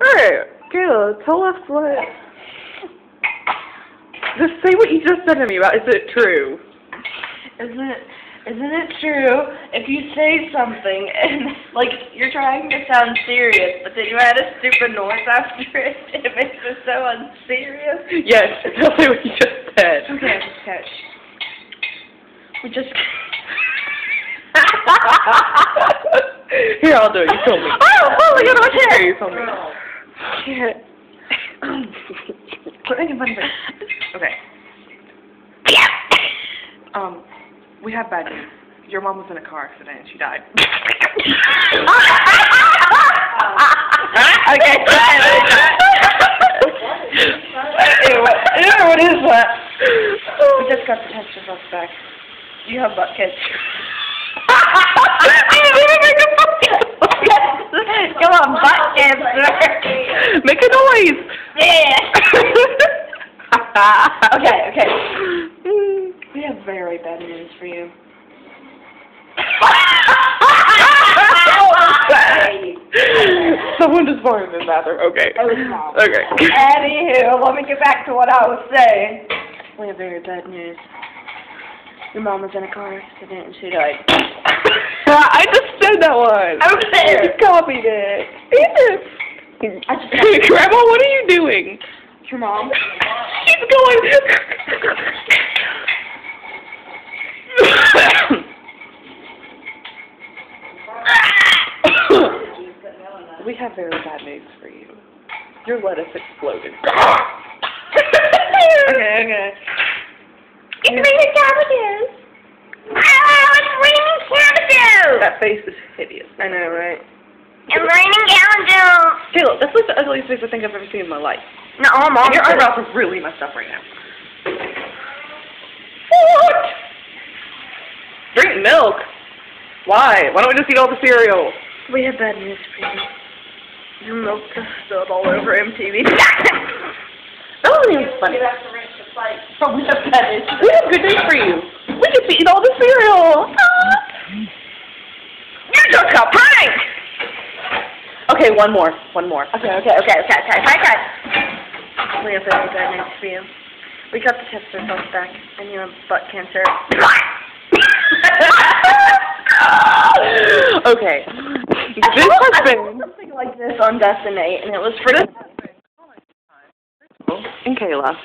Alright, Kayla, tell us what... Just say what you just said to me about, is it true? Isn't it true if you say something and, like, you're trying to sound serious, but then you add a stupid noise after it, it makes it so unserious? Yes, tell me what you just said. Okay. We just... Here, I'll do it. You told me. Oh my God, my hair! You told me. Shit. Quit making fun of it. Okay. We have bad news. Your mom was in a car accident and she died. Okay. What is that? We just got the test results back. You have butt kids. Come on, butt cancer. Make a noise. Yeah. Okay. We have very bad news for you. Someone just farted in the bathroom. Okay. It was mom. Okay. Anywho, let me get back to what I was saying. We have very bad news. Your mom was in a car accident and she died. I just said that one. Okay. You copied it. Grandma, what are you doing? Your mom? She's going. We have very bad news for you. Your lettuce exploded. Okay. It's raining cabbages! Oh, it's raining cabbages! That face is hideous. I know, right? It's raining cabbages! Caleb, that's like the ugliest face I think I've ever seen in my life. No, Mom. And your eyebrows are really messed up right now. What? Drink milk? Why? Why don't we just eat all the cereal? We have bad news for you. Your milk just spilled all over MTV. That wasn't even funny. But we have bad news. We have good news for you. We get to eat all the cereal. You just got pranked! Okay, one more. Okay. We have very bad news for you. We got the test results back, and you have butt cancer. Okay. This has been something like this on Destiny, and it was for this. and Kayla.